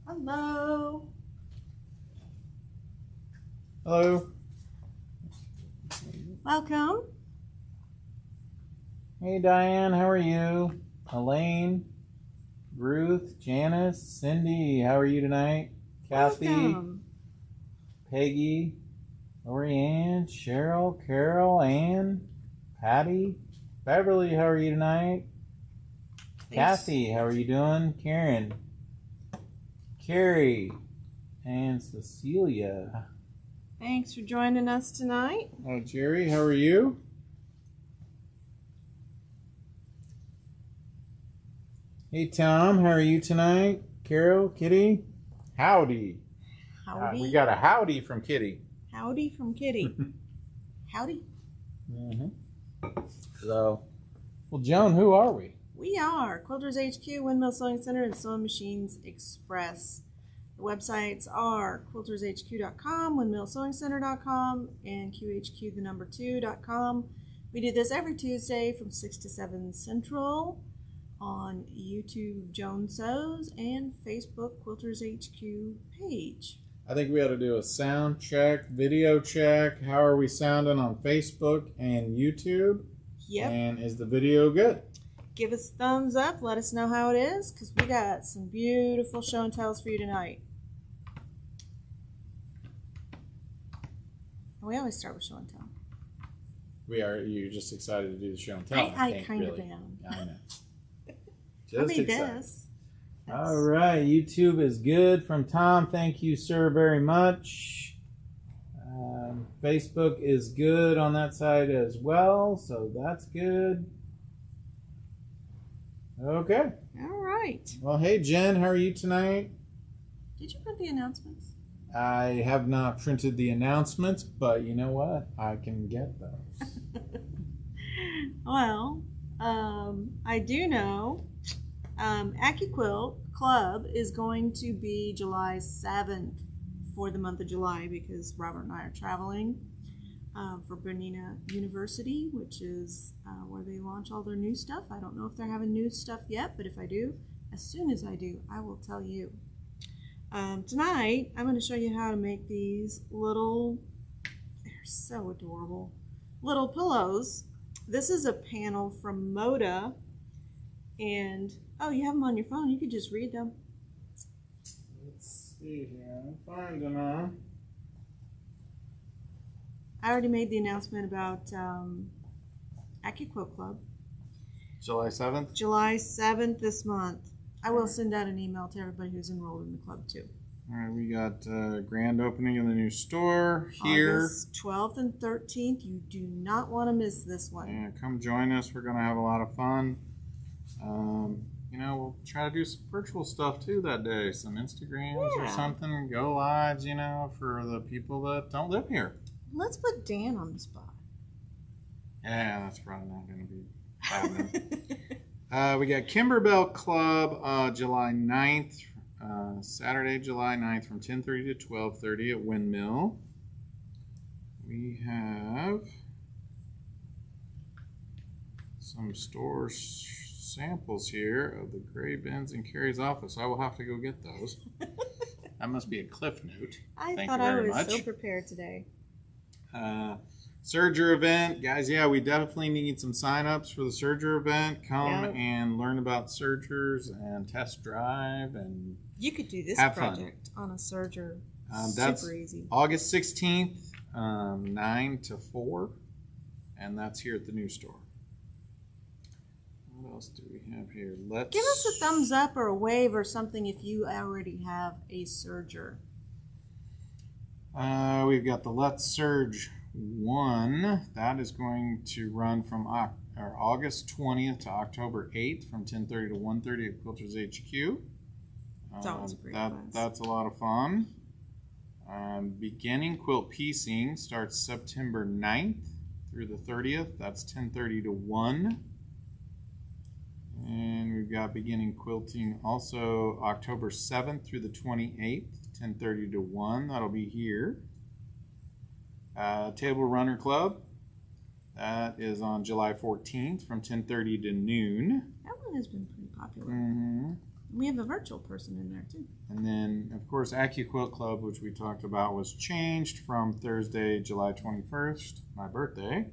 Hello. Hello. Welcome. Hey Diane, how are you? Elaine, Ruth, Janice, Cindy, how are you tonight? Kathy, Welcome. Peggy, Lorianne, Cheryl, Carol, Ann, Patty, Beverly, how are you tonight? Thanks. Kathy, how are you doing? Karen, Carrie, and Cecilia. Thanks for joining us tonight. Oh, Jerry, how are you? Hey Tom, how are you tonight? Carol, Kitty, howdy. Howdy. We got a howdy from Kitty. Howdy from Kitty. Howdy. So, well, Joan, who are we? We are Quilters HQ, Windmill Sewing Center, and Sewing Machines Express. The websites are quiltershq.com, windmillsewingcenter.com, and QHQ2.com. We do this every Tuesday from 6 to 7 Central on YouTube JoanSews and Facebook Quilters HQ page. I think we ought to do a sound check, video check. How are we sounding on Facebook and YouTube? Yep. And is the video good? Give us a thumbs up. Let us know how it is, because we got some beautiful show and tells for you tonight. And we always start with show and tell. You're just excited to do the show and tell. I kind of am. I know. I Just made excited. this. All right, YouTube is good from Tom. Thank you, sir, very much. Facebook is good on that side as well, so that's good. Okay. All right. Well, hey, Jen, how are you tonight? Did you print the announcements? I have not printed the announcements, but you know what? I can get those. Well, I do know AccuQuilt Club is going to be July 7th for the month of July, because Robert and I are traveling for Bernina University, which is where they launch all their new stuff. I don't know if they're having new stuff yet, but if I do, as soon as I do, I will tell you. Tonight, I'm going to show you how to make these little, they're so adorable, little pillows. This is a panel from Moda, and oh, you have them on your phone. You could just read them. Let's see here. I'm finding them. I already made the announcement about AccuQuilt Club. July 7th? July 7th this month. I will send out an email to everybody who's enrolled in the club too. All right, we got grand opening of the new store here. August 12th and 13th. You do not want to miss this one. Yeah, come join us. We're going to have a lot of fun. We'll try to do some virtual stuff too that day. Some Instagrams or something. Go lives, for the people that don't live here. Let's put Dan on the spot. Yeah, that's probably not going to be happening. We got Kimberbell Club July 9th, Saturday, July 9th from 10:30 to 12:30 at Windmill. We have some store samples here of the gray bins in Carrie's office. I will have to go get those. That must be a cliff note. I thought I was so prepared today. Serger event, guys. Yeah, we definitely need some sign-ups for the Serger event. Come and learn about Sergers and test drive, and you could do this project on a Serger. That's super easy. August 16th, 9 to 4, and that's here at the new store. What else do we have here? Let's give us a thumbs up or a wave or something if you already have a Serger. We've got the Let's Surge 1. That is going to run from August 20th to October 8th from 10:30 to 1:30 at Quilters HQ. It's always a great class. That's a lot of fun. Beginning quilt piecing starts September 9th through the 30th. That's 10:30 to 1. And we've got beginning quilting also October 7th through the 28th, 10:30 to 1. That'll be here. Table Runner Club. That is on July 14th from 10:30 to noon. That one has been pretty popular. We have a virtual person in there too. And then, of course, AccuQuilt Club, which we talked about, was changed from Thursday, July 21st, my birthday,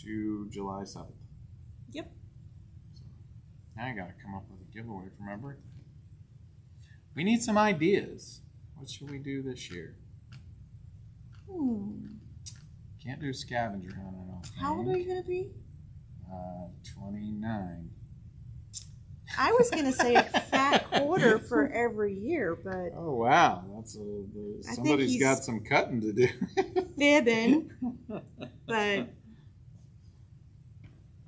to July 7th. Yep. So now I got to come up with a giveaway for my birthday. We need some ideas. What should we do this year? Can't do scavenger hunt, I don't think. How old are you going to be? 29. I was going to say a fat quarter for every year, but... Oh, wow. Somebody's got some cutting to do. Fibbing. But,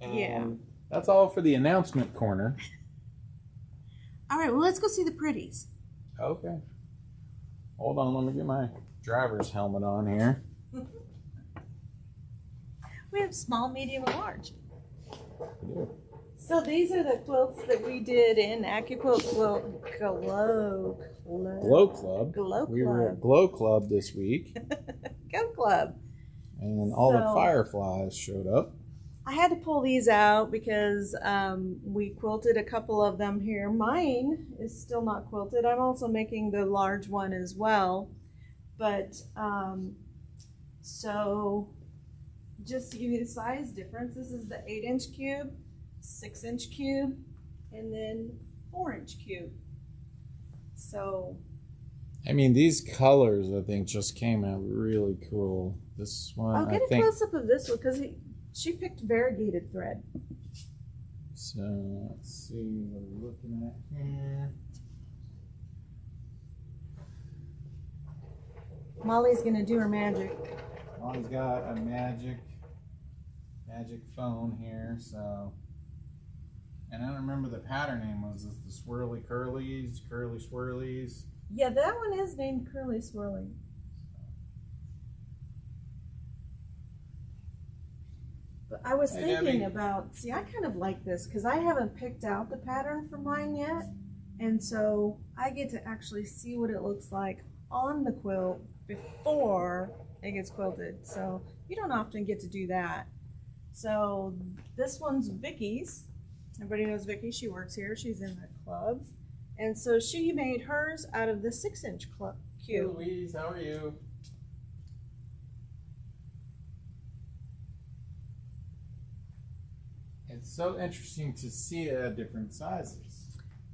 yeah. That's all for the announcement corner. All right, well, let's go see the pretties. Okay. Hold on, let me get my driver's helmet on here. We have small, medium, and large. Yeah. So these are the quilts that we did in AccuQuilt Glow Club. Glow We were Club. at Glow Club this week, Go Club. and all the fireflies showed up. I had to pull these out because we quilted a couple of them here. Mine is still not quilted. I'm also making the large one as well. But, so just to give you the size difference, this is the 8-inch cube, 6-inch cube, and then 4-inch cube. So. I mean, these colors, I think, just came out really cool. This one, I'll get a close-up of this one because she picked variegated thread. So, let's see what we're looking at here. Molly's going to do her magic. Molly's got a magic phone here, so. And I don't remember the pattern name. Was this the swirly curlies, curly swirlies? Yeah, that one is named Curly Swirly. But I was thinking about, see, I kind of like this because I haven't picked out the pattern for mine yet. And so I get to actually see what it looks like on the quilt before it gets quilted. So you don't often get to do that. So this one's Vicky's. Everybody knows Vicky. She works here. She's in the club. And so she made hers out of the 6-inch cube. Hey Louise, how are you? It's so interesting to see different sizes.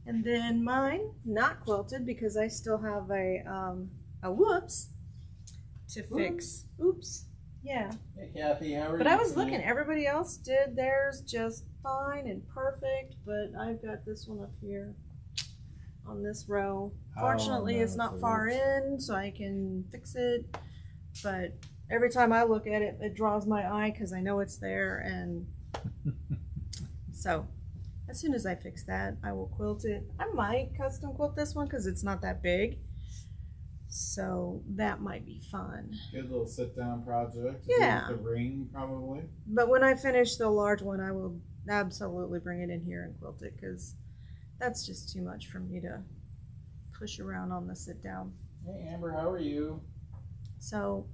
And then mine, not quilted because I still have a whoops to fix. Oops. Yeah. Hey Kathy, how are you? But I was looking, everybody else did theirs just fine and perfect, but I've got this one up here on this row. Fortunately, it's not far in, so I can fix it. But every time I look at it, it draws my eye because I know it's there. And so as soon as I fix that, I will quilt it. I might custom quilt this one because it's not that big. So that might be fun. Good little sit-down project. Yeah. The ring, probably. But when I finish the large one, I will absolutely bring it in here and quilt it because that's just too much for me to push around on the sit-down. Hey Amber, how are you? So,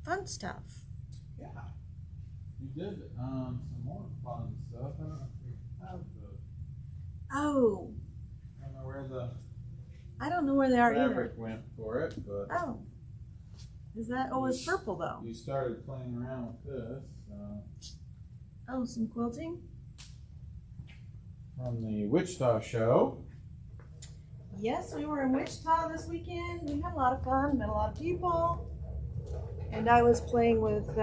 fun stuff. Yeah. You did some more fun stuff. I don't know if you have the... Oh. I don't know where the... I don't know where they are fabric either. went for it, but... Oh. Is that... Oh, it's purple, though. You started playing around with this, so... Oh, some quilting? From the Wichita show. Yes, we were in Wichita this weekend. We had a lot of fun, met a lot of people. And I was playing with,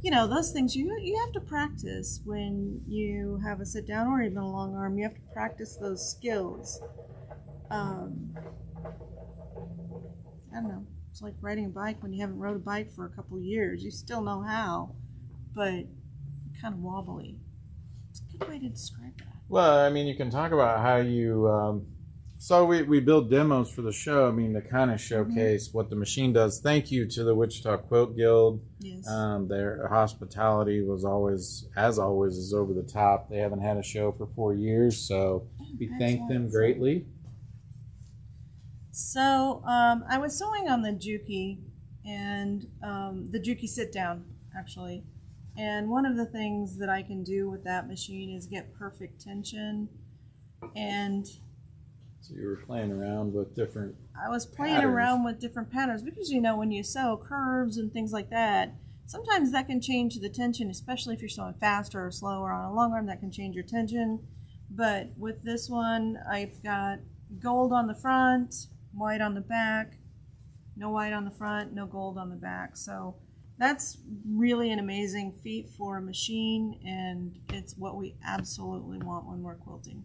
you know, those things you have to practice when you have a sit down or even a long arm. You have to practice those skills. I don't know. It's like riding a bike when you haven't rode a bike for a couple of years. You still know how, but kind of wobbly. It's a good way to describe that. Well, I mean, you can talk about how you... So we build demos for the show. I mean, to kind of showcase what the machine does. Thank you to the Wichita Quilt Guild. Yes. Their hospitality was always, as always, is over the top. They haven't had a show for 4 years, so we thank them greatly. So I was sewing on the Juki and the Juki sit down actually, and one of the things that I can do with that machine is get perfect tension And So you were playing around with different I was playing patterns. around with different patterns because, you know, when you sew curves and things like that, sometimes that can change the tension, especially if you're sewing faster or slower on a long arm. That can change your tension. But with this one, I've got gold on the front, white on the back, no white on the front, no gold on the back. So that's really an amazing feat for a machine, and it's what we absolutely want when we're quilting.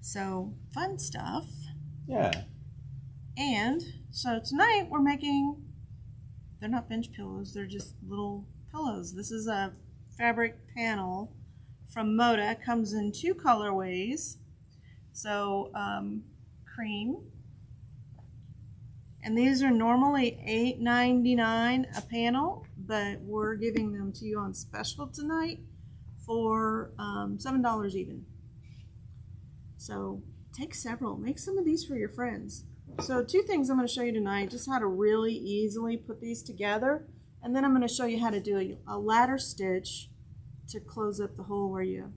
So fun stuff. Yeah. And so tonight we're making, they're not bench pillows, they're just little pillows. This is a fabric panel from Moda. It comes in two colorways. So cream. And these are normally $8.99 a panel, but we're giving them to you on special tonight for $7 even. So take several. Make some of these for your friends. So two things I'm going to show you tonight, just how to really easily put these together. And then I'm going to show you how to do a ladder stitch to close up the hole where you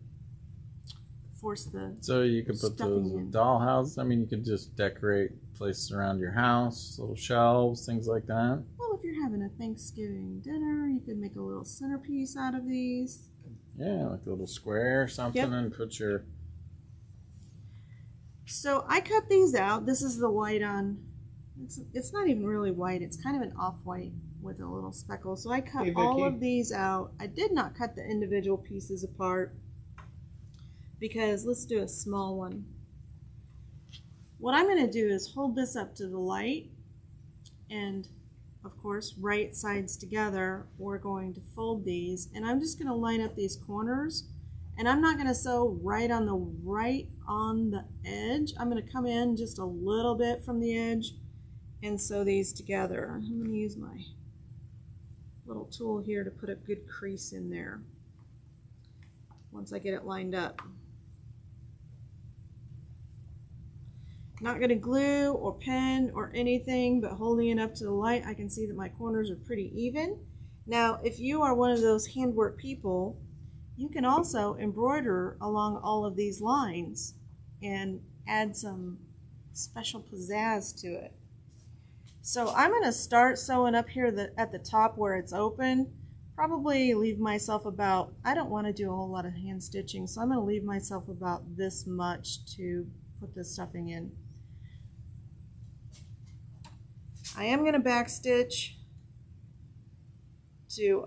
force the So you could put those in dollhouses. I mean, you could just decorate places around your house, little shelves, things like that. Well, if you're having a Thanksgiving dinner, you could make a little centerpiece out of these. Yeah, like a little square or something, Yep. and put your... So I cut these out. This is the white on, it's not even really white. It's kind of an off-white with a little speckle. So I cut all of these out. I did not cut the individual pieces apart because let's do a small one. What I'm going to do is hold this up to the light, and of course right sides together. We're going to fold these, and I'm just going to line up these corners, and I'm not going to sew right on the edge. I'm going to come in just a little bit from the edge and sew these together. I'm going to use my little tool here to put a good crease in there once I get it lined up. Not going to glue or pen or anything, but holding it up to the light, I can see that my corners are pretty even. Now, if you are one of those handwork people, you can also embroider along all of these lines and add some special pizzazz to it. So I'm going to start sewing up here at the top where it's open. Probably leave myself about, I don't want to do a whole lot of hand stitching, so I'm going to leave myself about this much to put this stuffing in. I am going to backstitch to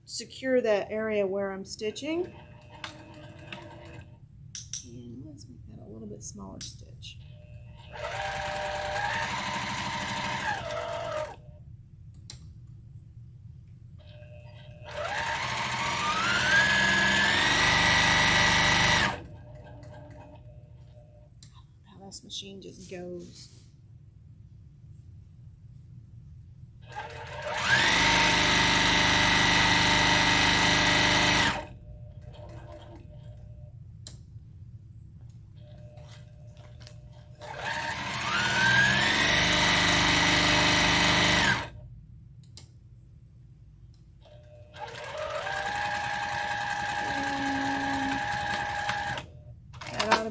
secure that area where I'm stitching. And let's make that a little bit smaller stitch. How this machine just goes.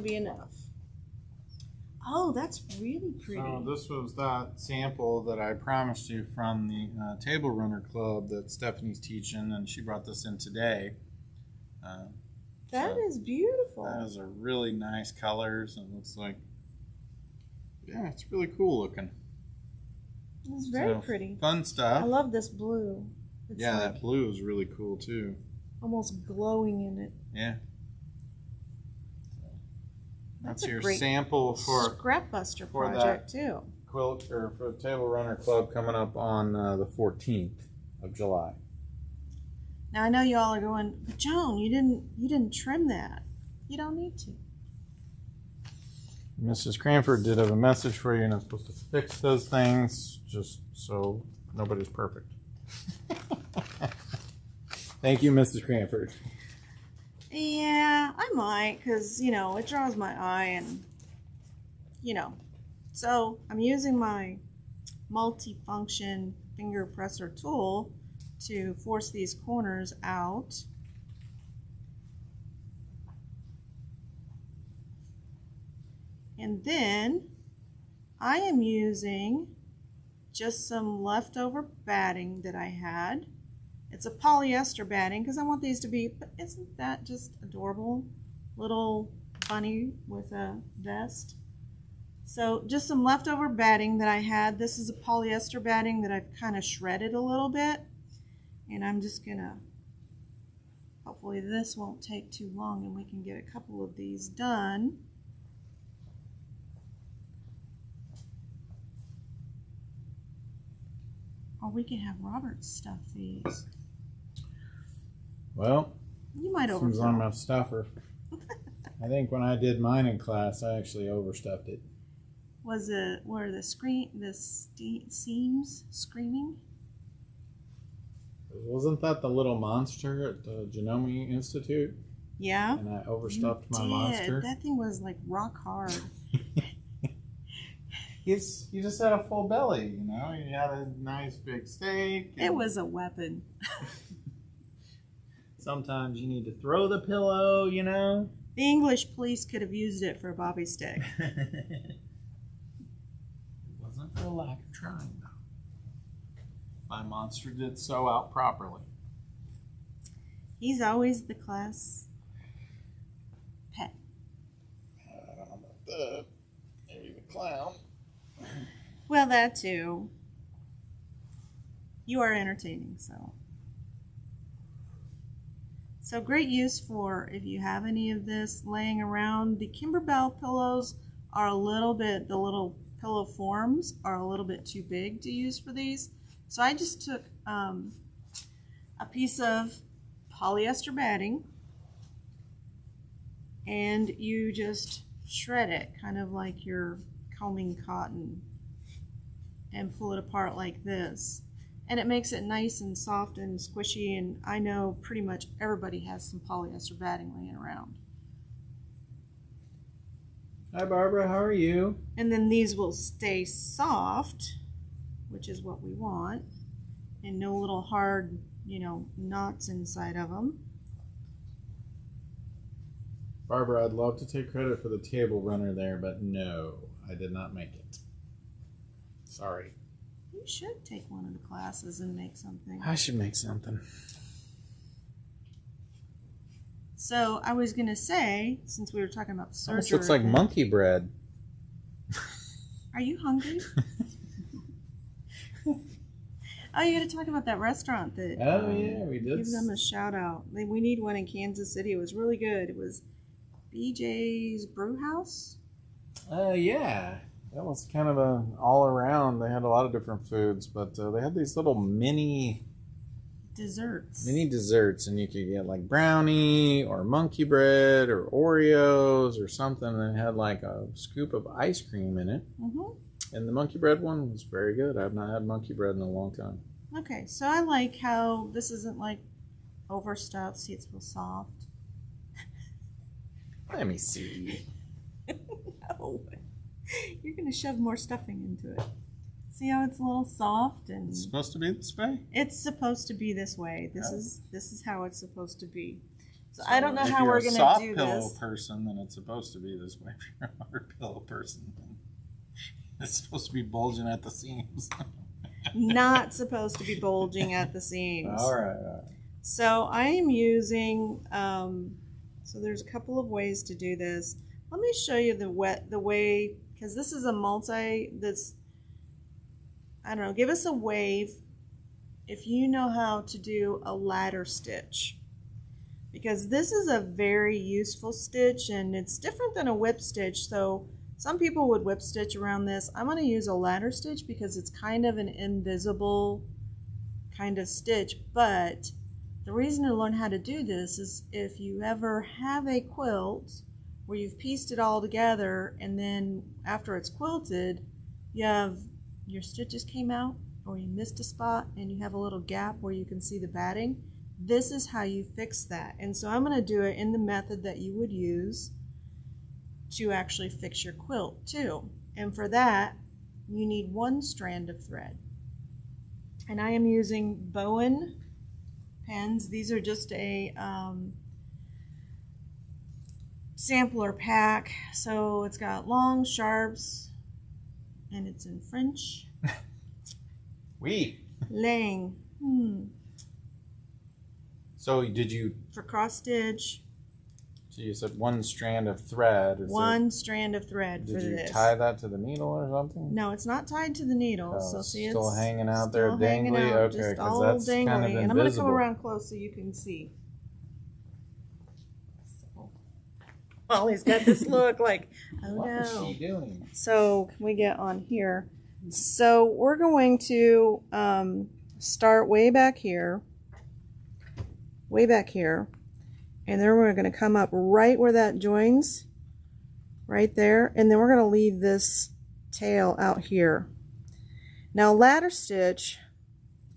Be enough. Oh, that's really pretty. So this was that sample that I promised you from the Table Runner Club that Stephanie's teaching, and she brought this in today. That is beautiful. That is a really nice colors, and looks like, yeah, it's really cool looking. It's very pretty. Fun stuff. I love this blue. It's yeah, like that blue is really cool too. almost glowing in it. Yeah. That's your great sample for Scrap Buster project too. Quilt or for Table Runner Club coming up on the 14th of July. Now I know you all are going, but Joan, you didn't trim that. You don't need to. Mrs. Cranford did have a message for you, and I'm supposed to fix those things just so nobody's perfect. Thank you, Mrs. Cranford. Yeah, I might, because, you know, it draws my eye and, you know. So I'm using my multi-function finger presser tool to force these corners out. And then I am using just some leftover batting that I had. It's a polyester batting because I want these to be, but isn't that just adorable? Little bunny with a vest. So just some leftover batting that I had. This is a polyester batting that I've kind of shredded a little bit. And I'm just gonna, hopefully this won't take too long and we can get a couple of these done. Or we can have Robert stuff these. Well, You might since overfill. I'm a stuffer. I think when I did mine in class, I actually overstuffed it. Was it where the seams screaming? Wasn't that the little monster at the Genome Institute? Yeah. And I overstuffed my did. monster. That thing was like rock hard. You just had a full belly, you know. You had a nice big steak. It was a weapon. Sometimes you need to throw the pillow, you know. The English police could have used it for a bobby stick. It wasn't for a lack of trying, though. My monster did sew out properly. He's always the class pet. I don't know about that. Maybe the clown. Well, that too. You are entertaining, so. So great use for if you have any of this laying around. The Kimberbell pillows are a little bit, the little pillow forms are a little bit too big to use for these. So I just took a piece of polyester batting and you just shred it, kind of like you're combing cotton, and pull it apart like this. And it makes it nice and soft and squishy, and I know pretty much everybody has some polyester batting laying around. Hi, Barbara. How are you? And then these will stay soft, which is what we want, and no little hard, knots inside of them. Barbara, I'd love to take credit for the table runner there, but no, I did not make it. Sorry. You should take one of the classes and make something. I should make something. So I was going to say, since we were talking about surgery. Almost looks like monkey bread. Are you hungry? Oh, you got to talk about that restaurant that. Oh, yeah, we did. Give them a shout out. We need one in Kansas City. It was really good. It was BJ's Brew House. Yeah. That was kind of a all around. They had a lot of different foods, but they had these little mini Desserts. and you could get like brownie or monkey bread or Oreos or something, and it had like a scoop of ice cream in it. Mm-hmm. And the monkey bread one was very good. I've not had monkey bread in a long time. Okay, so I like how this isn't like overstuffed. See, it's real soft. Let me see. No. You're going to shove more stuffing into it. See how it's a little soft and It's supposed to be this way? it's supposed to be this way. This is how it's supposed to be. So So I don't know how we're going to do If you're a soft pillow this. person, then it's supposed to be this way. If you're a hard pillow person, then it's supposed to be bulging at the seams. Not supposed to be bulging at the seams. All right. So I am using, so there's a couple of ways to do this. Let me show you the way, because this is a I don't know, give us a wave if you know how to do a ladder stitch. Because this is a very useful stitch and it's different than a whip stitch. So some people would whip stitch around this. I'm going to use a ladder stitch because it's kind of an invisible kind of stitch. But the reason to learn how to do this is if you ever have a quilt where you've pieced it all together and then after it's quilted, you have your stitches came out or you missed a spot and you have a little gap where you can see the batting. This is how you fix that. And so I'm going to do it in the method that you would use to actually fix your quilt too. And for that, you need one strand of thread. And I am using Bowen pens. These are just a sampler pack. So it's got long sharps and it's in French. Oui. Lang. So did you... For cross stitch. So you said one strand of thread. One strand of thread for this. Did you tie that to the needle or something? No, it's not tied to the needle. Oh, so see, still it's hanging out still there, hanging dangly. out, Okay, just because all that's dangly. kind of invisible. And I'm going to come around close so you can see. So, Molly's got this look like, oh what no. What is she doing? So can we get on here? So we're going to start way back here, and then we're going to come up right where that joins, right there, and then we're going to leave this tail out here. Now ladder stitch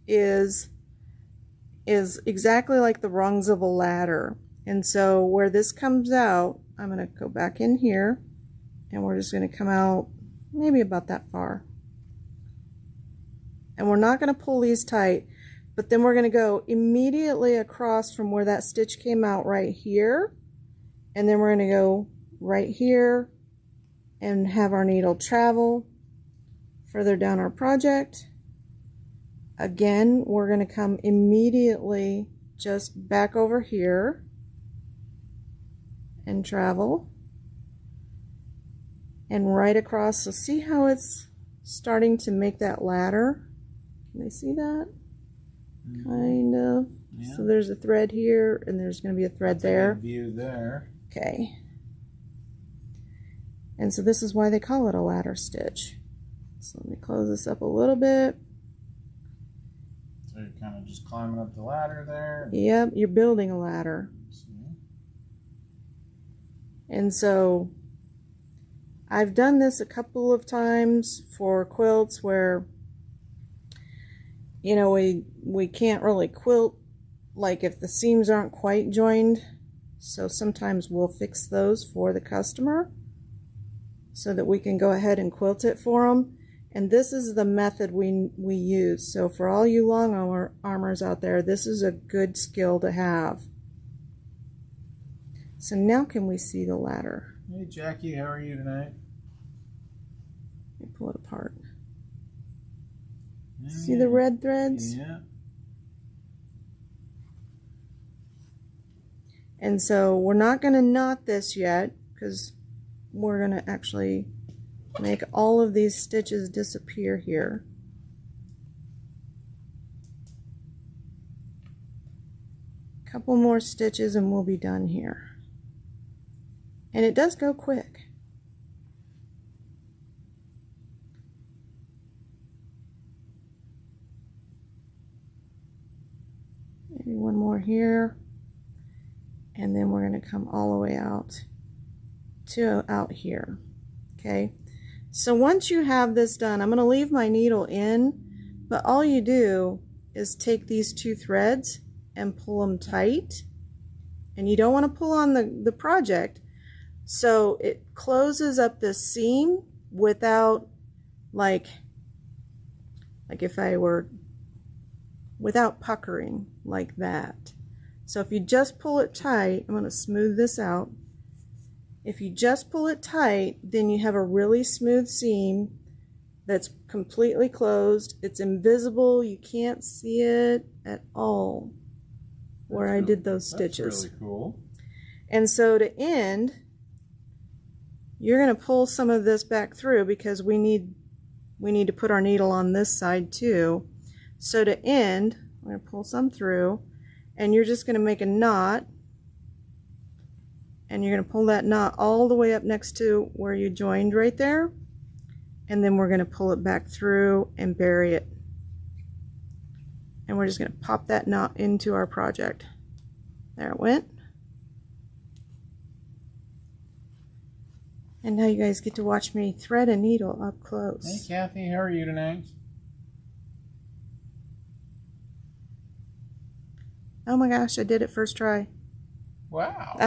is exactly like the rungs of a ladder, and so where this comes out, I'm going to go back in here, and we're just going to come out maybe about that far. And we're not going to pull these tight, but then we're going to go immediately across from where that stitch came out right here, and then we're going to go right here and have our needle travel further down our project. Again, we're going to come immediately just back over here and travel and right across. So see how it's starting to make that ladder? Can they see that? Kind of. Yeah. So there's a thread here, and there's going to be a thread there. A good view there. Okay. And so this is why they call it a ladder stitch. So let me close this up a little bit. So you're kind of just climbing up the ladder there. Yep, you're building a ladder. And so I've done this a couple of times for quilts where, you know, we can't really quilt, like if the seams aren't quite joined. So sometimes we'll fix those for the customer so that we can go ahead and quilt it for them. And this is the method we use. So for all you long armors out there, this is a good skill to have. So now can we see the ladder? Hey Jackie, how are you tonight? Let me pull it apart. See the red threads? Yeah. And so we're not going to knot this yet because we're going to actually make all of these stitches disappear here. A couple more stitches and we'll be done here. And it does go quick. Maybe one more here. And then we're going to come all the way out to out here. Okay. So once you have this done, I'm going to leave my needle in, but all you do is take these two threads and pull them tight. And you don't want to pull on the project. So it closes up this seam without, like if I were, without puckering like that. So if you just pull it tight, I'm going to smooth this out. If you just pull it tight, then you have a really smooth seam that's completely closed. It's invisible. You can't see it at all where I did those stitches. That's really cool. And so to end, you're going to pull some of this back through because we need to put our needle on this side too. So to end, I'm going to pull some through, and you're just going to make a knot, and you're going to pull that knot all the way up next to where you joined right there, and then we're going to pull it back through and bury it. And we're just going to pop that knot into our project. There it went. And now you guys get to watch me thread a needle up close. Hey Kathy, how are you tonight? Oh my gosh, I did it first try. Wow.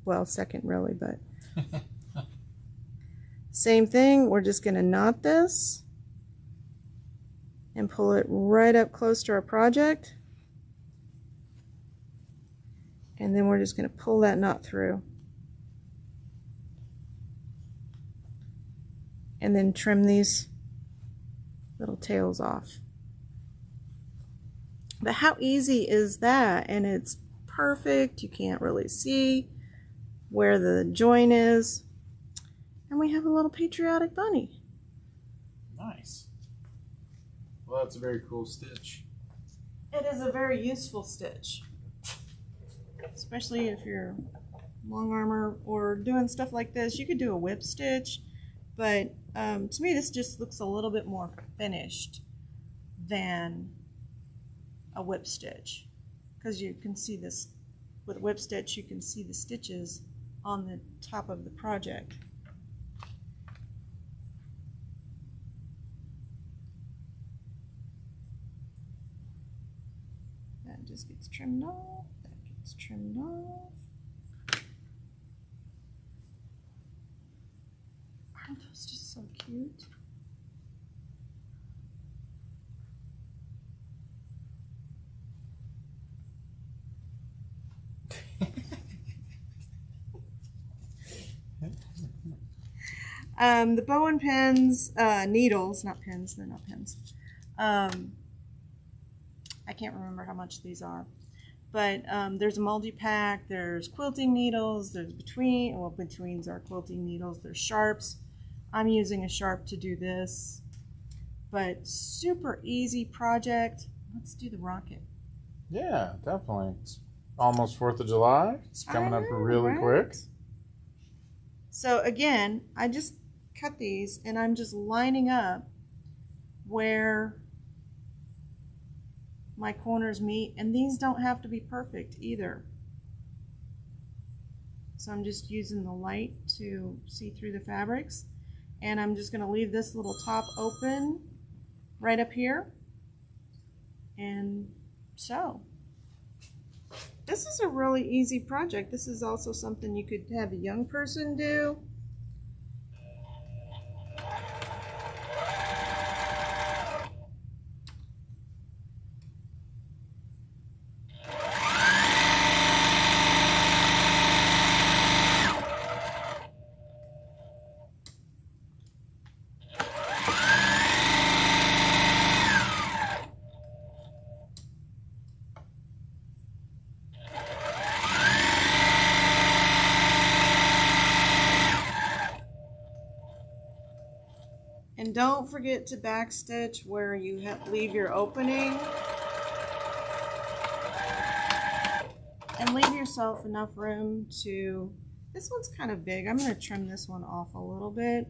Well, second really, but same thing. We're just going to knot this and pull it right up close to our project. And then we're just going to pull that knot through. and then trim these little tails off. But how easy is that? And it's perfect. You can't really see where the join is. And we have a little patriotic bunny. Nice. Well, that's a very cool stitch. It is a very useful stitch, especially if you're long armor or doing stuff like this. You could do a whip stitch, but to me this just looks a little bit more finished than a whip stitch, because you can see this with whip stitch. You can see the stitches on the top of the project. That just gets trimmed off. That gets trimmed off. Aren't those just so cute? The bow and pins, needles, not pins, they're not pins. I can't remember how much these are. But there's a multi-pack, there's quilting needles, there's betweens are quilting needles, there's sharps. I'm using a sharp to do this. But super easy project. Let's do the rocket. Yeah, definitely. It's almost 4th of July. It's coming up really quick. So again, I just cut these and I'm just lining up where my corners meet, and these don't have to be perfect either. So I'm just using the light to see through the fabrics, and I'm just going to leave this little top open right up here. And so this is a really easy project. This is also something you could have a young person do. And don't forget to backstitch where you leave your opening. And leave yourself enough room to... This one's kind of big. I'm going to trim this one off a little bit.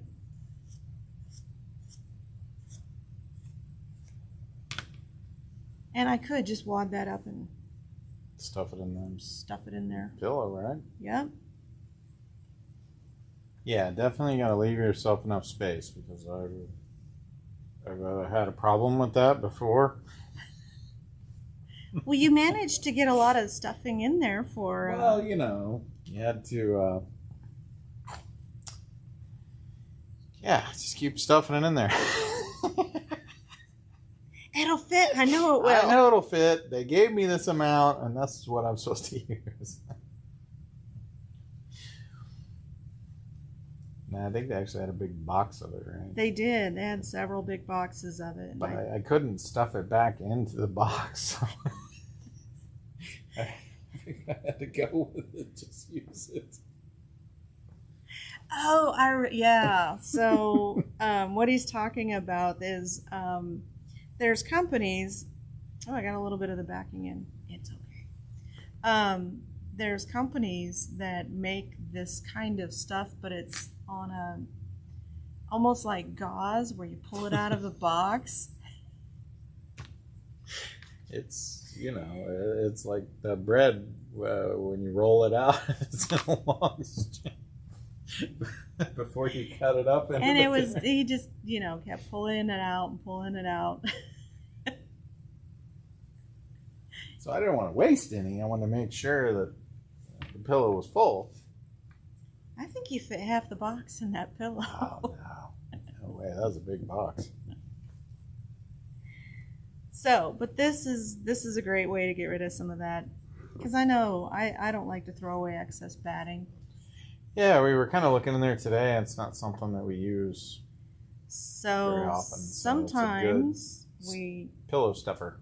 And I could just wad that up and stuff it in there. Stuff it in there. Pillow, right? Yep. Yeah, definitely got to leave yourself enough space, because I've had a problem with that before. Well, you managed to get a lot of stuffing in there for... Well, you know, you had to... yeah, just keep stuffing it in there. It'll fit. I know it will. I know it'll fit. They gave me this amount, and that's what I'm supposed to use. Nah, I think they actually had a big box of it, right? They did. They had several big boxes of it. But I couldn't stuff it back into the box. So I think I had to go with it, just use it. Oh, yeah. So what he's talking about is there's companies... Oh, I got a little bit of the backing in. It's okay. There's companies that make this kind of stuff, but it's on a almost like gauze where you pull it out of the box. It's, you know, it's like the bread when you roll it out. It's in a long string before you cut it up. And it was, he just, you know, kept pulling it out and pulling it out. So I didn't want to waste any. I wanted to make sure that the pillow was full. I think you fit half the box in that pillow. Oh, no. No way. That was a big box. So, but this is a great way to get rid of some of that. Because I know I don't like to throw away excess batting. Yeah, we were kind of looking in there today, and it's not something that we use So very often. sometimes So we pillow stuffer.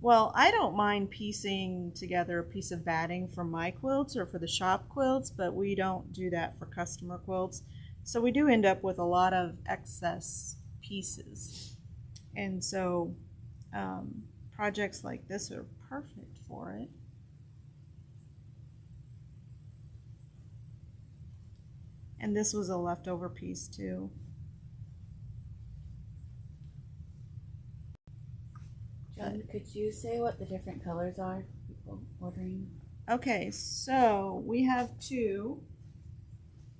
Well, I don't mind piecing together a piece of batting for my quilts or for the shop quilts, but we don't do that for customer quilts. So we do end up with a lot of excess pieces. And so projects like this are perfect for it. And this was a leftover piece too. Joan, could you say what the different colors are for people ordering? Okay, so we have two,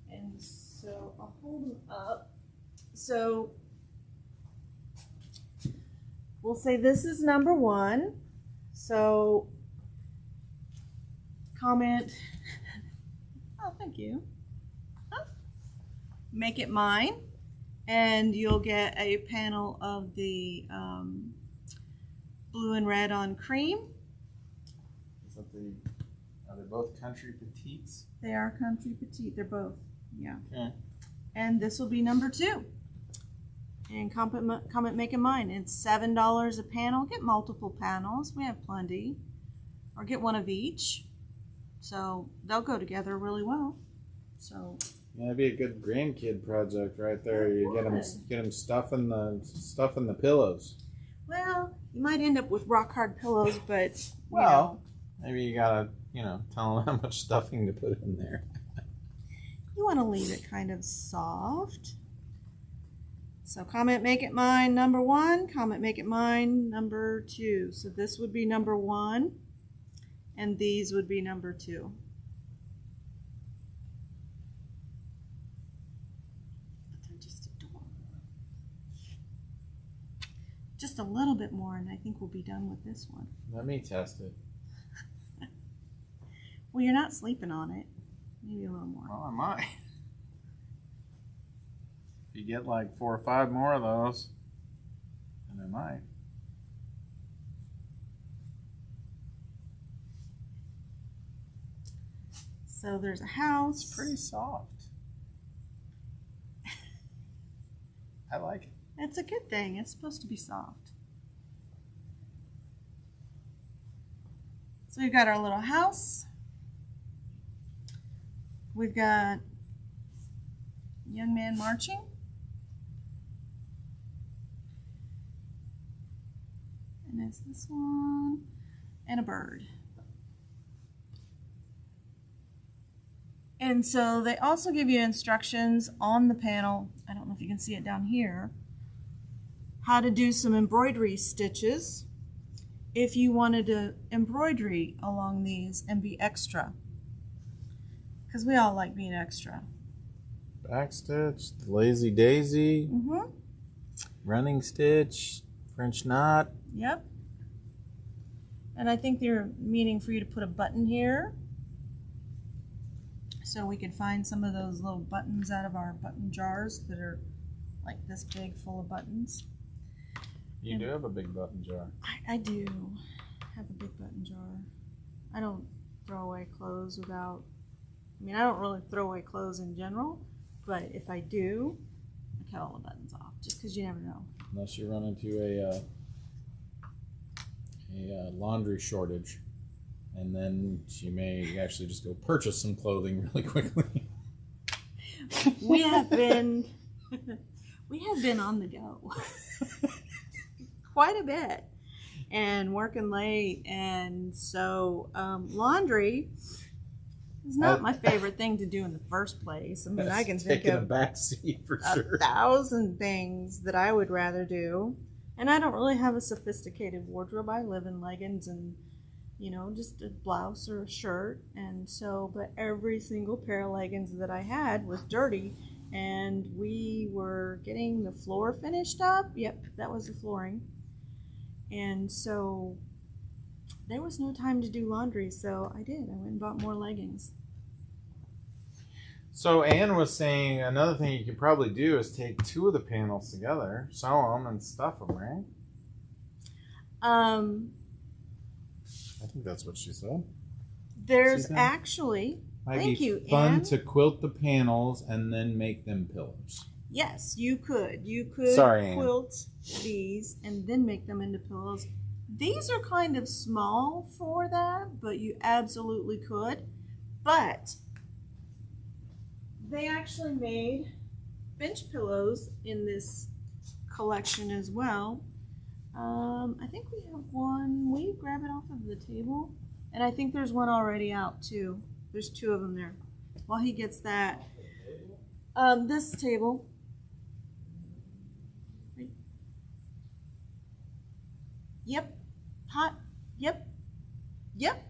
and so I'll hold them up. So we'll say this is number one. So comment, oh, thank you. Make it mine, and you'll get a panel of the blue and red on cream. Is that are they both country petites? They are country petite. They're both, yeah. Okay. And this will be number two. And comment making mine. It's $7 a panel. Get multiple panels. We have plenty. Or get one of each. So they'll go together really well. So Yeah, that'd be a good grandkid project right there. You get them stuffing the pillows. Well, you might end up with rock hard pillows, but maybe you gotta tell them how much stuffing to put in there. You want to leave it kind of soft. So comment make it mine number one, comment make it mine number two. So this would be number one, and these would be number two. But they're just adorable. Just a little bit more, and I think we'll be done with this one. Let me test it. Well, you're not sleeping on it. Maybe a little more. Well, I might. If you get like 4 or 5 more of those, then I might. So there's a house. It's pretty soft. I like it. It's a good thing. It's supposed to be soft. So we've got our little house. We've got young man marching. And it's this one. And a bird. And so they also give you instructions on the panel. I don't know if you can see it down here. How to do some embroidery stitches if you wanted to embroidery along these and be extra. Because we all like being extra. Backstitch, lazy daisy, running stitch, French knot. Yep. And I think they're meaning for you to put a button here. So we can find some of those little buttons out of our button jars that are like this big, full of buttons. You do have a big button jar. I do have a big button jar. I don't throw away clothes without, I don't really throw away clothes in general, but if I do, I cut all the buttons off just because you never know. Unless you run into a laundry shortage, and then you may actually just go purchase some clothing really quickly. We have been on the go quite a bit and working late, and so laundry is not my favorite thing to do in the first place. I can think taking of a back seat for sure. 1,000 things that I would rather do, and I don't really have a sophisticated wardrobe. I live in leggings and just a blouse or a shirt, and so but every single pair of leggings that I had was dirty, and we were getting the floor finished up. Yep, that was the flooring. And so there was no time to do laundry, so I did. I went and bought more leggings. So Anne was saying another thing you could probably do is take 2 of the panels together, sew them, and stuff them, right? I think that's what she said. There's actually, Might thank be you, fun Anne. to quilt the panels and then make them pillows. Yes, you could. You could Sorry, Ann. quilt these and then make them into pillows. These are kind of small for that, but you absolutely could. But they actually made bench pillows in this collection as well. I think we have one. Will you grab it off of the table? And I think there's one already out too. There's two of them there. While he gets that, this table. Yep. Hot. Yep. Yep.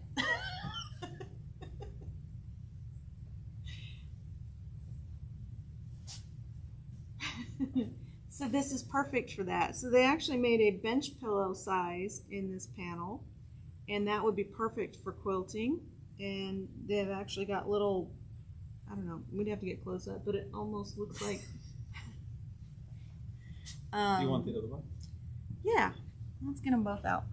So this is perfect for that. So they actually made a bench pillow size in this panel, and that would be perfect for quilting. And they've actually got little, I don't know, we'd have to get close up, but it almost looks like. Do you want the other one? Yeah, let's get them both out.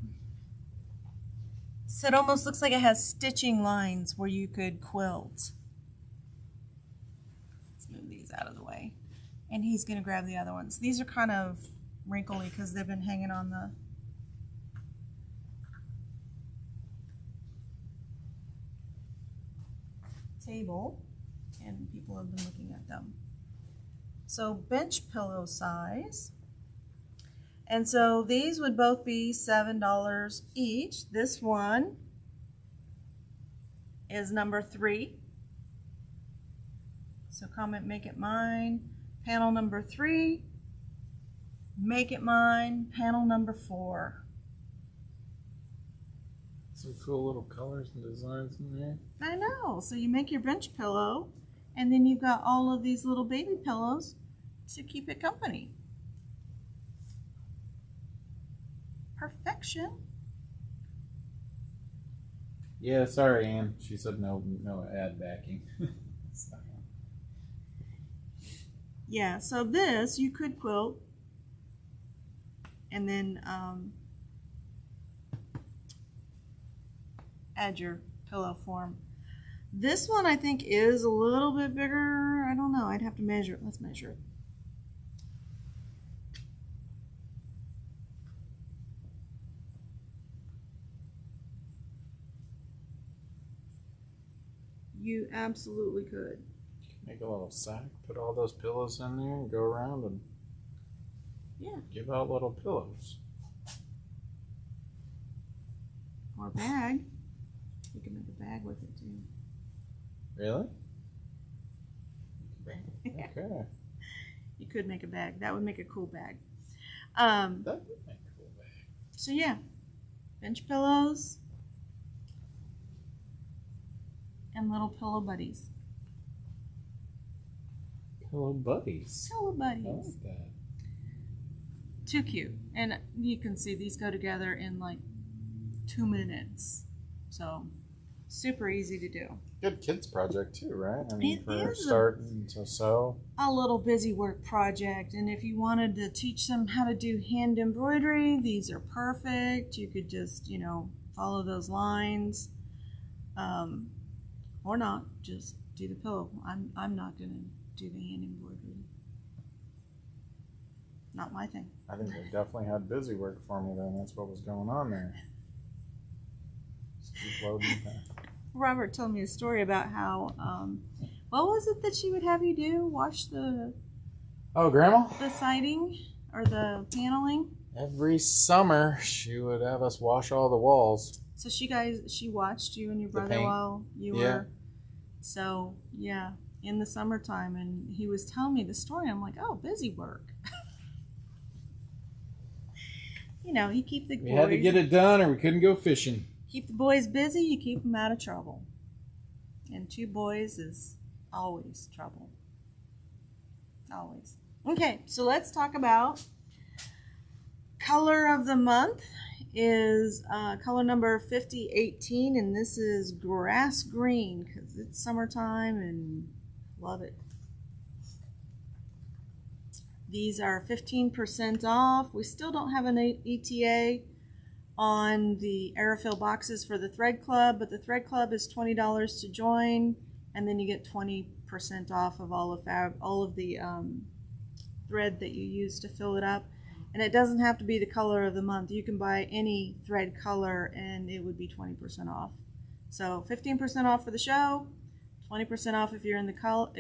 So it almost looks like it has stitching lines where you could quilt. Let's move these out of the way. And he's going to grab the other ones. These are kind of wrinkly because they've been hanging on the table and people have been looking at them. So bench pillow size. And so these would both be $7 each. This one is number 3. So comment, make it mine. Panel number 3, make it mine. Panel number 4. Some cool little colors and designs in there. I know. So you make your bench pillow, and then you've got all of these little baby pillows to keep it company. Perfection. Yeah, sorry, Ann. She said no ad backing. Yeah, so this you could quilt and then add your pillow form. This one I think is a little bit bigger. I don't know. I'd have to measure it. Let's measure it. You absolutely could. Make a little sack, put all those pillows in there, and go around and give out little pillows. Or a bag. You can make a bag with it too. Really? Yeah. Okay. You could make a bag. That would make a cool bag. That would make a cool bag. So yeah, bench pillows and little pillow buddies. Pillow buddies. Pillow buddies. I like that. Too cute. And you can see these go together in like 2 minutes. So super easy to do. Good kids project too, right? I mean, It for is starting to sew. A little busy work project. And if you wanted to teach them how to do hand embroidery, these are perfect. You could just, follow those lines. Or not, just do the pillow. I'm not going to do the hand embroidery. Not my thing. I think they definitely had busy work for me then. That's what was going on there. Just keep loading that. Robert told me a story about how, what was it that she would have you do? Wash the Grandma? the siding or the paneling? Every summer she would have us wash all the walls. So she watched you and your brother paint. while you were. So yeah, in the summertime, and he was telling me the story. I'm like, oh, busy work. You keep the boys. We had to get it done or we couldn't go fishing. Keep the boys busy, you keep them out of trouble. And 2 boys is always trouble. Always. Okay, so let's talk about color of the month is color number 5018, and this is grass green because it's summertime and love it. These are 15% off. We still don't have an ETA on the Aerofill boxes for the Thread Club, but the Thread Club is $20 to join, and then you get 20% off of all of the thread that you use to fill it up. And it doesn't have to be the color of the month. You can buy any thread color and it would be 20% off. So 15% off for the show, 20% off if you're in the collar.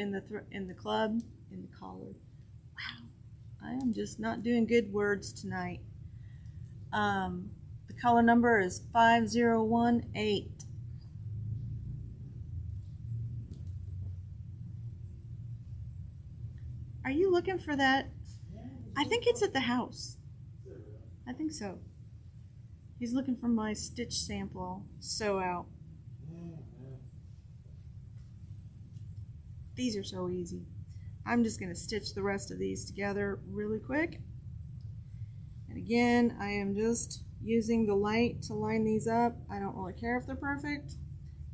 Wow, I am just not doing good words tonight. The color number is 5018. Are you looking for that? I think it's at the house. I think so. He's looking for my stitch sample. Sew out. These are so easy. I'm just going to stitch the rest of these together really quick. And again, I am just using the light to line these up. I don't really care if they're perfect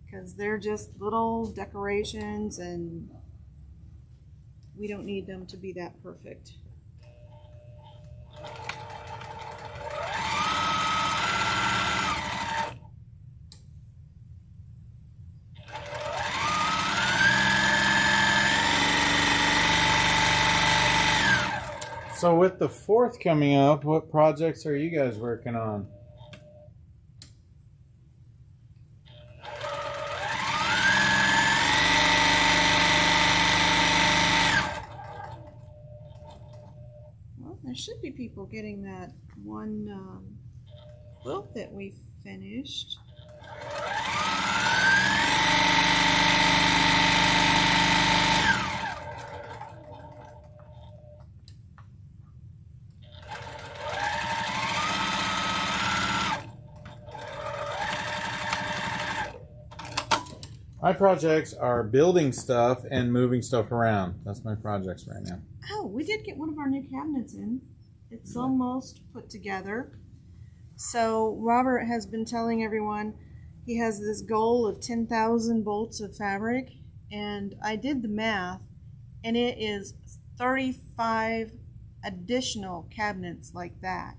because they're just little decorations and we don't need them to be that perfect. So with the 4th coming up, what projects are you guys working on? Well, there should be people getting that one quilt that we finished. My projects are building stuff and moving stuff around. That's my projects right now. Oh, we did get one of our new cabinets in. It's almost put together. So Robert has been telling everyone he has this goal of 10,000 bolts of fabric, and I did the math, and it is 35 additional cabinets like that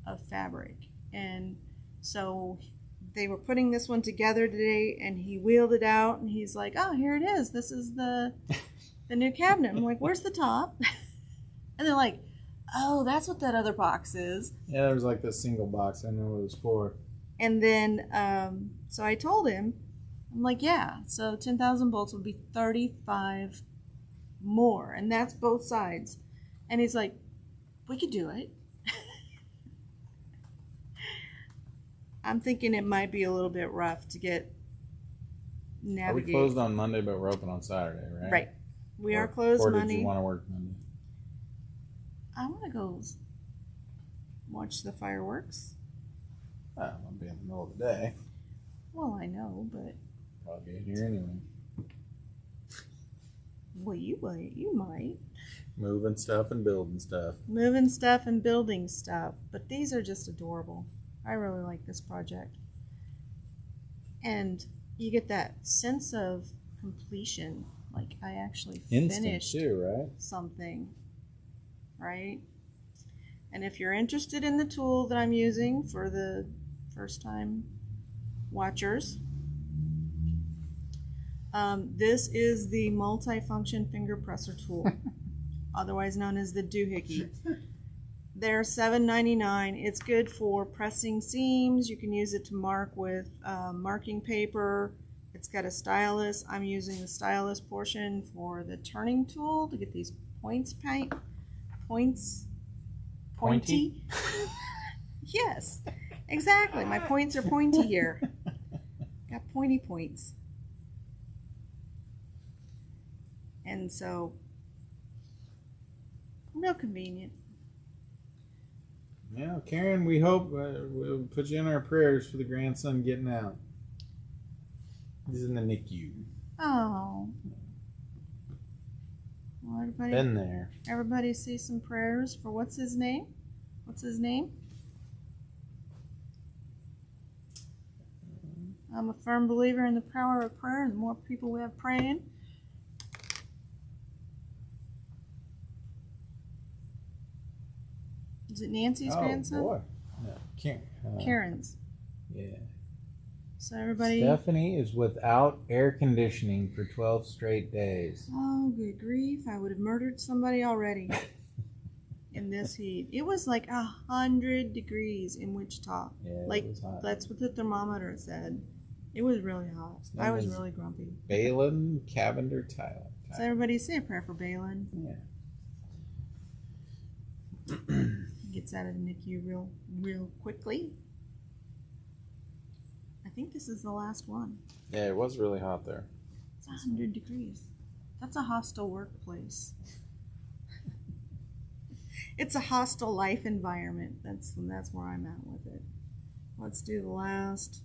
of fabric. And so they were putting this one together today, and he wheeled it out, and he's like, "Oh, here it is. This is the new cabinet." I'm like, "Where's the top?" And they're like, "Oh, that's what that other box is." Yeah, there was like this single box. I know what it was for. And then, so I told him, I'm like, "Yeah, so 10,000 bolts would be 35 more, and that's both sides." And he's like, "We could do it." I'm thinking it might be a little bit rough to get navigate. Are we closed on Monday, but we're open on Saturday, right? Right. We are closed or Monday. Or did you want to work Monday? I want to go watch the fireworks. Oh, I'll be in the middle of the day. Well, I know, but... I'll be in here anyway. Well, you might. Moving stuff and building stuff. Moving stuff and building stuff. But these are just adorable. I really like this project. And you get that sense of completion. Like I actually finished too, right? something. Right? And if you're interested in the tool that I'm using for the first time watchers, this is the multi-function finger presser tool, otherwise known as the doohickey. They're $7.99. It's good for pressing seams. You can use it to mark with marking paper. It's got a stylus. I'm using the stylus portion for the turning tool to get these pointy. Yes, exactly. My points are pointy here. Got pointy points. And so, real convenient. Yeah, Karen, we hope we'll put you in our prayers for the grandson getting out. He's in the NICU. Oh. Well, everybody, been there. Everybody say some prayers for what's his name? What's his name? I'm a firm believer in the power of prayer, and the more people we have praying. Is it Nancy's grandson? Boy. No, Karen's. Yeah. So everybody. Stephanie is without air conditioning for 12 straight days. Oh, good grief. I would have murdered somebody already. in this heat. It was like 100 degrees in Wichita. Yeah, like it was hot. that's what the thermometer said. It was really hot. I was really grumpy. Balin Cavender Tile. So everybody say a prayer for Balin. Yeah. Gets out of the NICU real quickly. I think this is the last one. Yeah, it was really hot there. It's 100 degrees. That's a hostile workplace. It's a hostile life environment. That's where I'm at with it. Let's do the last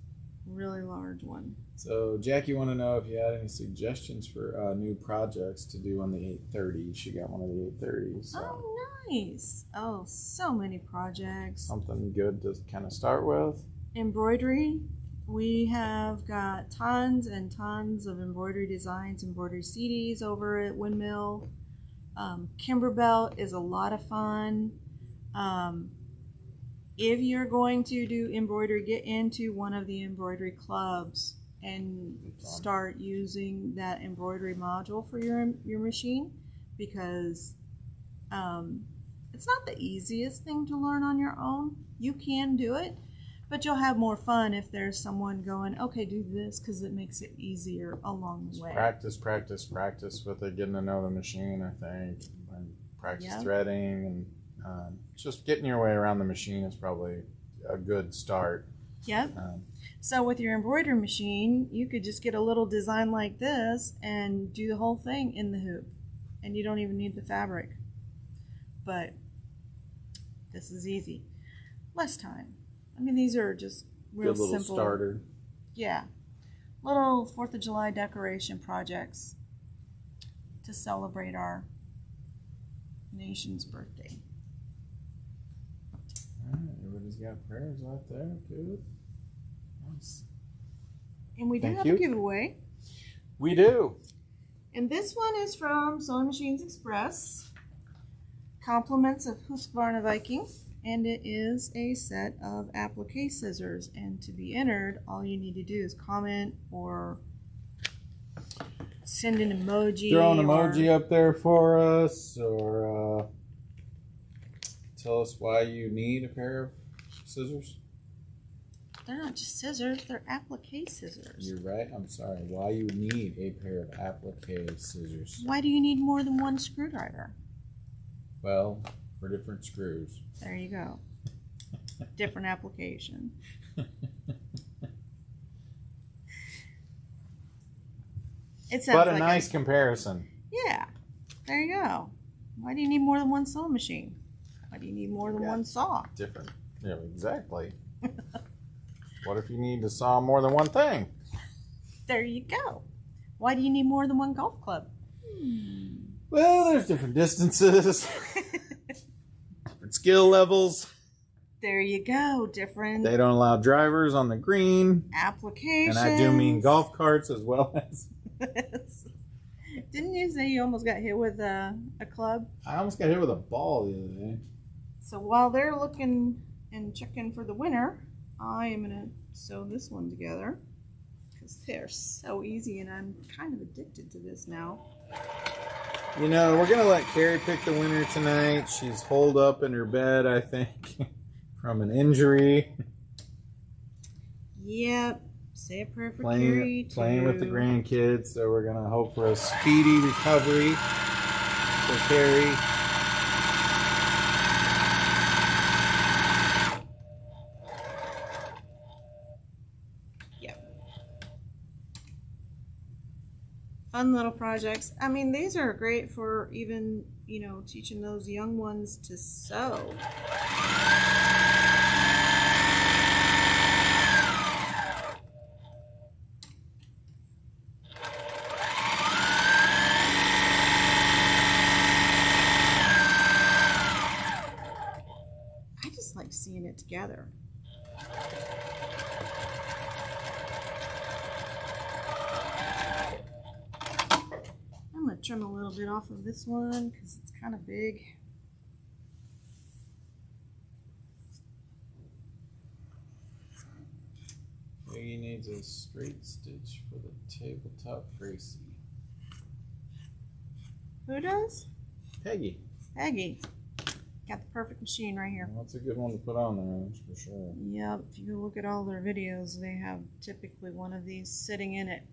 really large one. So Jackie wanted to know if you had any suggestions for new projects to do on the 830. She got one of the 830s. So. Oh, nice. Oh, so many projects. Something good to kind of start with. Embroidery. We have got tons and tons of embroidery designs, embroidery CDs over at Windmill. Kimberbelt is a lot of fun. If you're going to do embroidery, get into one of the embroidery clubs and start using that embroidery module for your machine, because it's not the easiest thing to learn on your own. You can do it, but you'll have more fun if there's someone going, okay, do this, because it makes it easier along the way. Practice with it, getting to know the machine, I think, and practice threading, and just getting your way around the machine is probably a good start. Yep. So with your embroidery machine, you could just get a little design like this and do the whole thing in the hoop, and you don't even need the fabric. But this is easy. Less time. I mean, these are just real good little simple starter. Yeah, little 4th of July decoration projects to celebrate our nation's birthday. All right, everybody's got prayers out there. Good. Nice. And we do have a giveaway. We do. And this one is from Sewing Machines Express. Compliments of Husqvarna Viking. And it is a set of applique scissors. And to be entered, all you need to do is comment or send an emoji. Throw an emoji up there for us, or tell us why you need a pair of scissors. They're not just scissors, they're applique scissors. You're right. I'm sorry. Why you need a pair of applique scissors? Why do you need more than one screwdriver? Well, for different screws. There you go. Different application. It sounds but a like nice comparison. Yeah. There you go. Why do you need more than one sewing machine? Why do you need more than one saw? Different. Yeah, exactly. What if you need to saw more than one thing? There you go. Why do you need more than one golf club? Well, there's different distances, different skill levels. There you go. Different. They don't allow drivers on the green. Applications. And I do mean golf carts as well as. Didn't you say you almost got hit with a club? I almost got hit with a ball the other day. So while they're looking and checking for the winner, I am going to sew this one together because they're so easy and I'm kind of addicted to this now. You know, we're going to let Carrie pick the winner tonight. She's holed up in her bed, I think, from an injury. Yep. Say a prayer for Carrie. Playing with the grandkids, so we're going to hope for a speedy recovery for Carrie. Fun little projects. I mean, these are great for even, teaching those young ones to sew. I just like seeing it together. I'm going to trim a little bit off of this one because it's kind of big. He needs a straight stitch for the tabletop Gracie. Who does? Peggy. Peggy. Got the perfect machine right here. Well, that's a good one to put on there, that's for sure. Yep, if you look at all their videos, they have typically one of these sitting in it.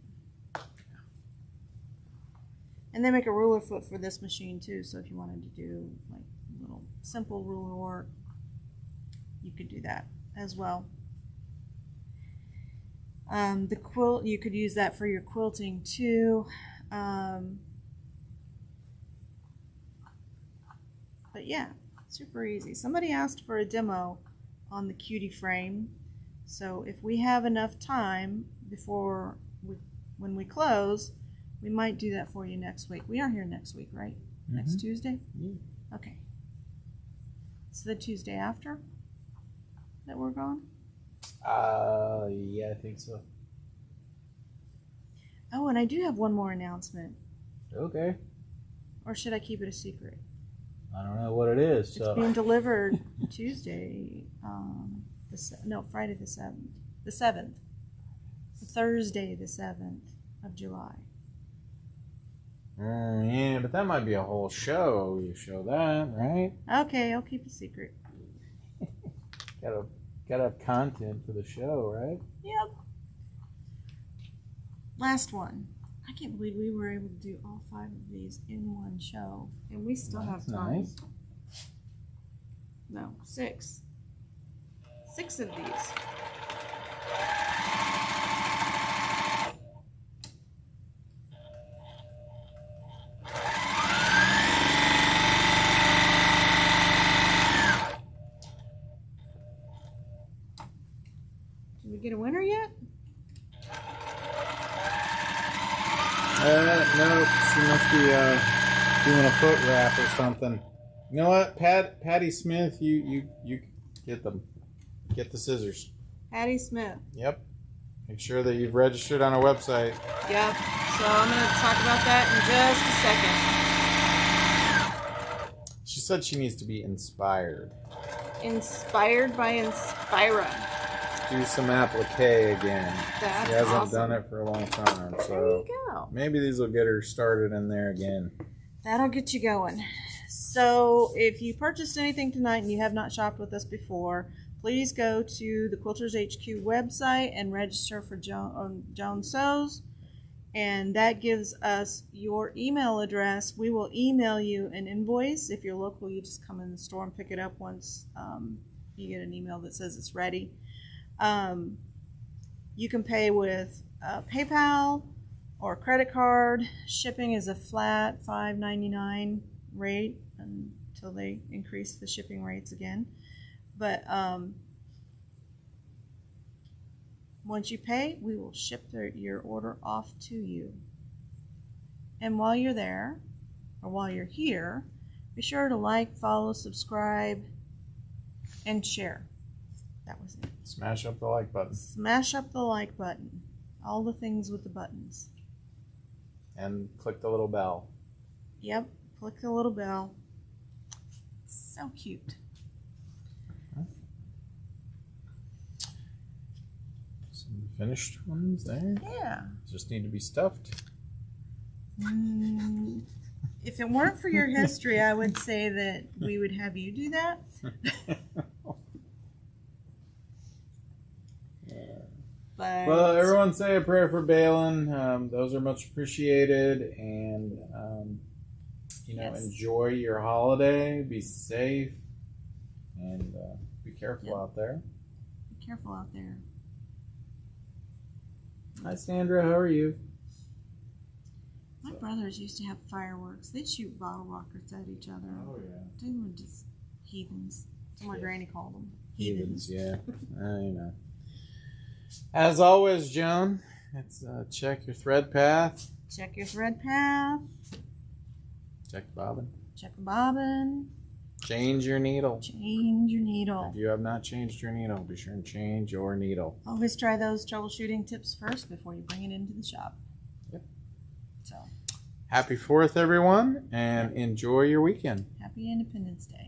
And they make a ruler foot for this machine too, so if you wanted to do like little simple ruler work, you could do that as well. The quilt, you could use that for your quilting too. But yeah, super easy. Somebody asked for a demo on the cutie frame, so if we have enough time before when we close, we might do that for you next week. We are here next week, right? Next Tuesday? Yeah. Okay. It's the Tuesday after that we're gone? Yeah, I think so. Oh, and I do have one more announcement. Okay. Or should I keep it a secret? I don't know what it is, It's so. being delivered Tuesday, Friday the 7th. The 7th. Thursday the 7th of July. Yeah, but that might be a whole show. You show that, right? Okay, I'll keep it secret. Gotta have content for the show, right? Yep. Last one. I can't believe we were able to do all 5 of these in one show. And we still have time. Nice. No, 6. 6 of these. Did we get a winner yet? No, she must be doing a foot wrap or something. You know what, Patty Smith, you get them. Get the scissors. Patty Smith. Yep. Make sure that you've registered on our website. Yep. So I'm going to talk about that in just a second. She said she needs to be inspired. Inspired by Inspira. Do some applique again. That's She hasn't awesome. done it for a long time, There so you go. maybe these will get her started in there again. That'll get you going. So if you purchased anything tonight and you have not shopped with us before, please go to the Quilters HQ website and register for JoanSews. And that gives us your email address. We will email you an invoice. If you're local, you just come in the store and pick it up once you get an email that says it's ready. You can pay with PayPal or credit card. Shipping is a flat $5.99 rate until they increase the shipping rates again. But once you pay, we will ship your order off to you. And while you're there, or while you're here, be sure to like, follow, subscribe, and share. That was it. Smash up the like button. Smash up the like button. All the things with the buttons. And click the little bell. Yep. Click the little bell. So cute. Some finished ones there. Yeah. Just need to be stuffed. If it weren't for your history, I would say that we would have you do that. But Well, everyone say a prayer for Balin. Those are much appreciated. And, Yes. enjoy your holiday. Be safe. And be careful out there. Be careful out there. Hi, Sandra. How are you? My brothers used to have fireworks. They'd shoot bottle rockets at each other. Oh, yeah. They were just heathens. That's what my granny called them. Heathens, yeah. As always, Joan, let's check your thread path. Check your thread path. Check the bobbin. Check the bobbin. Change your needle. Change your needle. If you have not changed your needle, be sure and change your needle. Always try those troubleshooting tips first before you bring it into the shop. Yep. So, Happy 4th, everyone, and enjoy your weekend. happy Independence Day.